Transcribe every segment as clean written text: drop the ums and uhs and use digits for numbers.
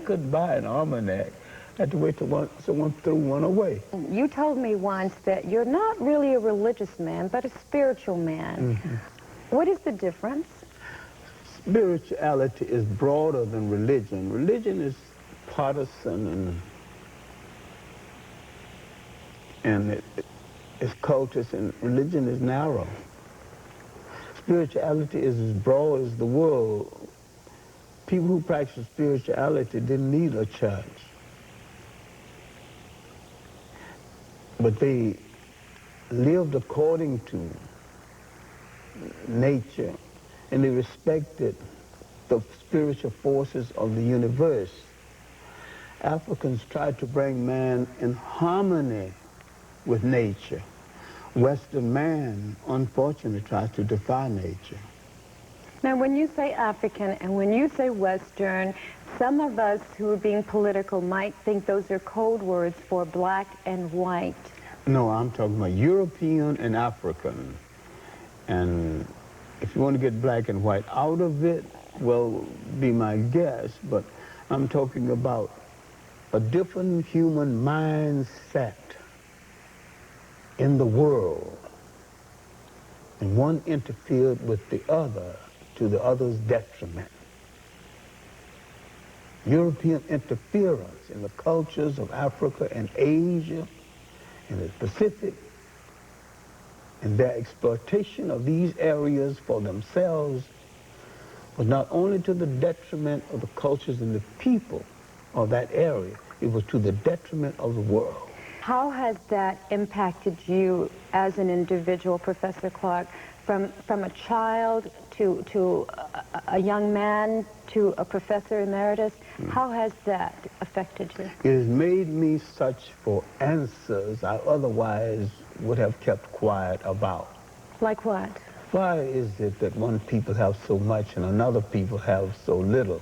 couldn't buy an almanac. I had to wait till someone threw one away. You told me once that you're not really a religious man, but a spiritual man. What is the difference? Spirituality is broader than religion. Religion is partisan and it's cultish, and religion is narrow. Spirituality is as broad as the world. People who practice spirituality didn't need a church. But they lived according to nature, and they respected the spiritual forces of the universe. Africans tried to bring man in harmony with nature. Western man, unfortunately, tries to defy nature. Now, when you say African and when you say Western, some of us who are being political might think those are code words for black and white. No, I'm talking about European and African. And if you want to get black and white out of it, well, be my guest, but I'm talking about a different human mindset in the world. And one interfered with the other to the other's detriment. European interference in the cultures of Africa and Asia and the Pacific, and their exploitation of these areas for themselves was not only to the detriment of the cultures and the people of that area, it was to the detriment of the world. How has that impacted you as an individual, Professor Clarke, from a child to a young man to a professor emeritus? How has that affected you? It has made me search for answers I otherwise would have kept quiet about. Like what? Why is it that one people have so much and another people have so little?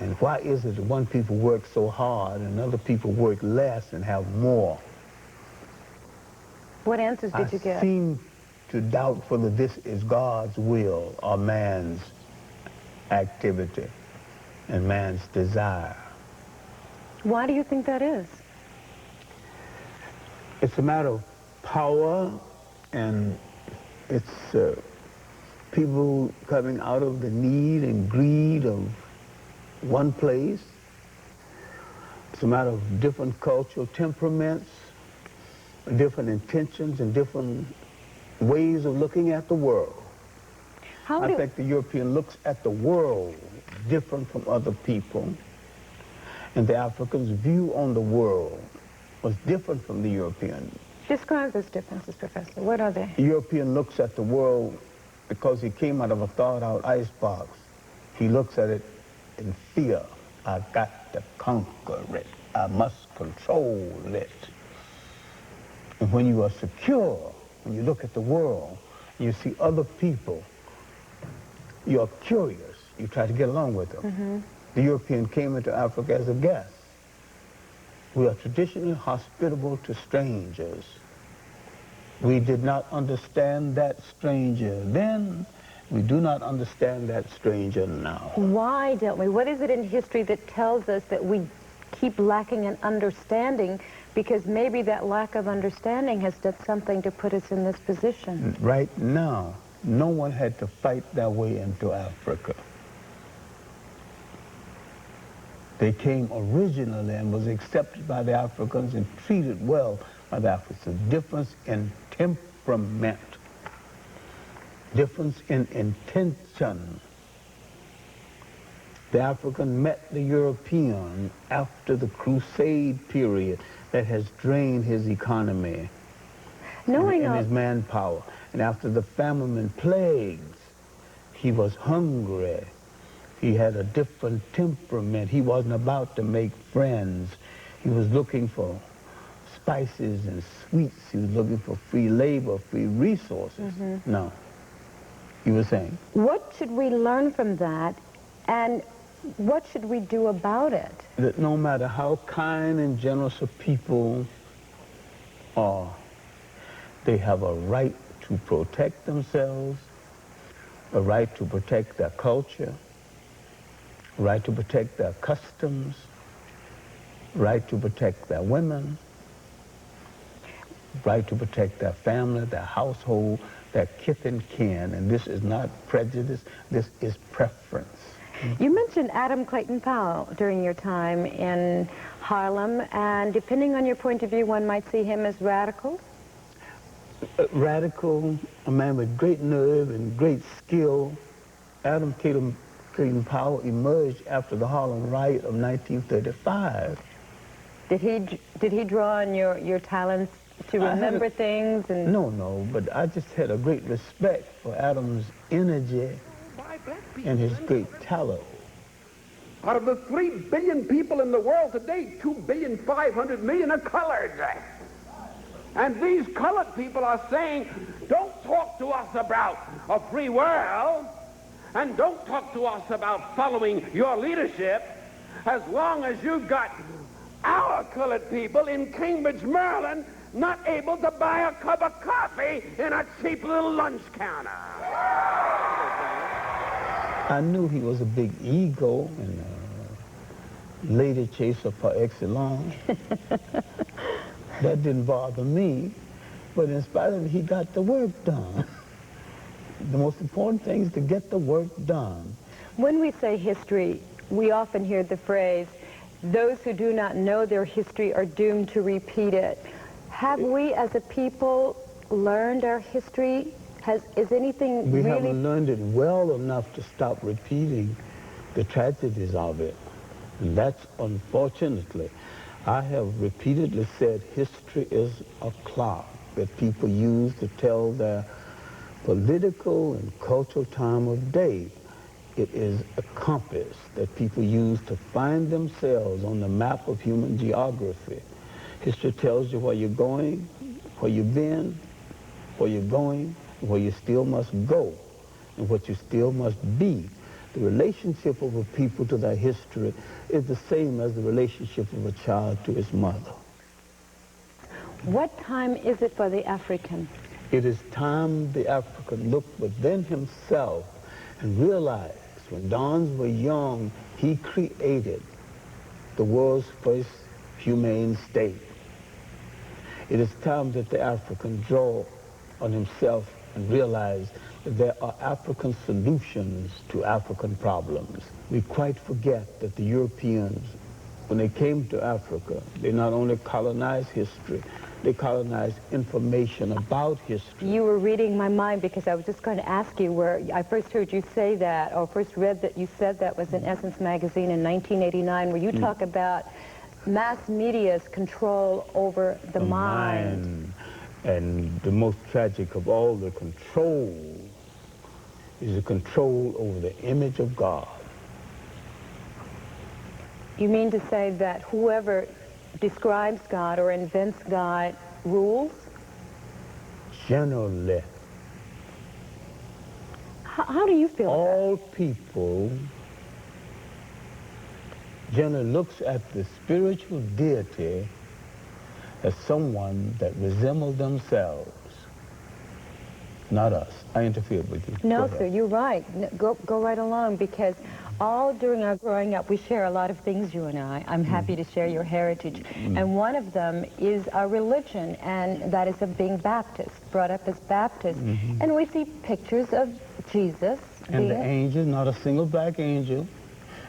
And why is it that one people work so hard and other people work less and have more? What answers did you get? I seem to doubt whether this is God's will or man's activity and man's desire. Why do you think that is? It's a matter of power, and it's people coming out of the need and greed of one place. It's a matter of different cultural temperaments, different intentions, and different ways of looking at the world. I think the European looks at the world different from other people, and the African's view on the world was different from the European. Describe those differences, Professor. What are they? The European looks at the world because he came out of a thawed-out icebox. He looks at it in fear. I've got to conquer it. I must control it. And when you are secure, when you look at the world, and you see other people, you're curious. You try to get along with them. The European came into Africa as a guest. We are traditionally hospitable to strangers. We did not understand that stranger then. We do not understand that stranger now. Why don't we? What is it in history that tells us that we keep lacking an understanding, because maybe that lack of understanding has done something to put us in this position? Right now, no one had to fight their way into Africa. They came originally and was accepted by the Africans and treated well by the Africans. A difference in temperament, difference in intention. The African met the European after the Crusade period that has drained his economy and his manpower. And after the famine and plagues, he was hungry. He had a different temperament. He wasn't about to make friends. He was looking for spices and sweets. He was looking for free labor, free resources. No. You were saying? What should we learn from that, and what should we do about it? That no matter how kind and generous a people are, they have a right to protect themselves, a right to protect their culture, right to protect their customs, right to protect their women, right to protect their family, their household, their kith and kin. And this is not prejudice, this is preference. You mentioned Adam Clayton Powell during your time in Harlem, and depending on your point of view, one might see him as radical. Radical, a man with great nerve and great skill. Adam Clayton Powell emerged after the Harlem riot of 1935. Did he draw on your talents to remember things? And No, but I just had a great respect for Adam's energy and his great talent. Out of the 3 billion people in the world today, 2,500,000,000 are colored. And these colored people are saying, don't talk to us about a free world, and don't talk to us about following your leadership, as long as you've got our colored people in Cambridge, Maryland, not able to buy a cup of coffee in a cheap little lunch counter. I knew he was a big ego and a lady chaser par excellence. That didn't bother me, but in spite of it, he got the work done. The most important thing is to get the work done. when we say history, we often hear the phrase, those who do not know their history are doomed to repeat it. Have we as a people learned our history? Is anything We really... haven't learned it well enough to stop repeating the tragedies of it. And that's unfortunately. I have repeatedly said history is a clock that people use to tell their political and cultural time of day. It is a compass that people use to find themselves on the map of human geography. History tells you where you're going, where you've been, where you're going, where you still must go, and what you still must be. The relationship of a people to their history is the same as the relationship of a child to his mother. What time is it for the African? It is time the African looked within himself and realized when dawns were young, he created the world's first humane state. It is time that the African draw on himself and realize that there are African solutions to African problems. We quite forget that the Europeans, when they came to Africa, they not only colonized history, they colonized information about history. You were reading my mind because I was just going to ask you where I first heard you say that, or first read that you said that was in Essence magazine in 1989, where you talk about mass media's control over the mind. And the most tragic of all the control is the control over the image of God. You mean to say that whoever describes God or invents God rules? Generally. How do you feel about all people generally looks at the spiritual deity as someone that resembles themselves, not us. I interfered with you. No, sir, you're right. Go right along, because all during our growing up, we share a lot of things, you and I. I'm happy to share your heritage. And one of them is our religion, and that is of being Baptist, brought up as Baptist. And we see pictures of Jesus. And the angels, not a single black angel.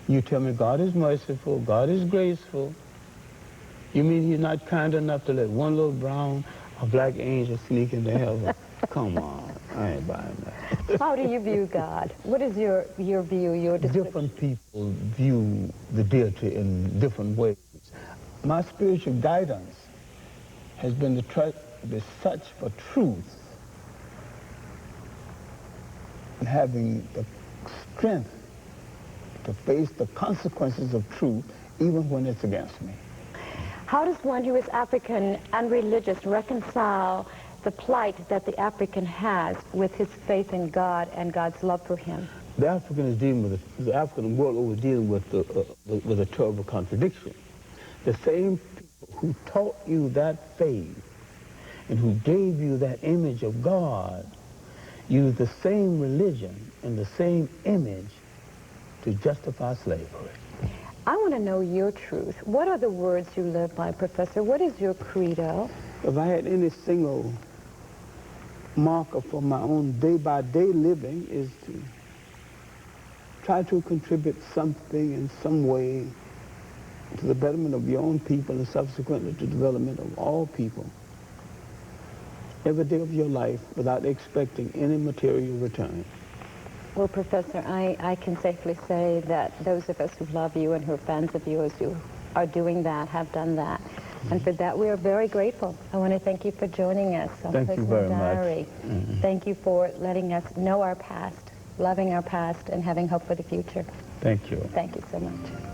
You tell me God is merciful, God is graceful. You mean he's not kind enough to let one little brown or black angel sneak into heaven? Come on, I ain't buying that. How do you view God? What is your view, your description? Different people view the deity in different ways. My spiritual guidance has been the search for truth and having the strength to face the consequences of truth even when it's against me. How does one who is African and religious reconcile the plight that the African has with his faith in God and God's love for him? The African is dealing with the African world over dealing with a terrible contradiction. The same people who taught you that faith and who gave you that image of God use the same religion and the same image to justify slavery. I want to know your truth. What are the words you live by, Professor? What is your credo? If I had any single marker for my own day-by-day living, is to try to contribute something in some way to the betterment of your own people and subsequently to the development of all people every day of your life without expecting any material return. Well, Professor, I can safely say that those of us who love you and who are fans of you as you are doing that, have done that. And for that, we are very grateful. I want to thank you for joining us on Thank you Prisoner very much. Diary. Thank you for letting us know our past, loving our past, and having hope for the future. Thank you. Thank you so much.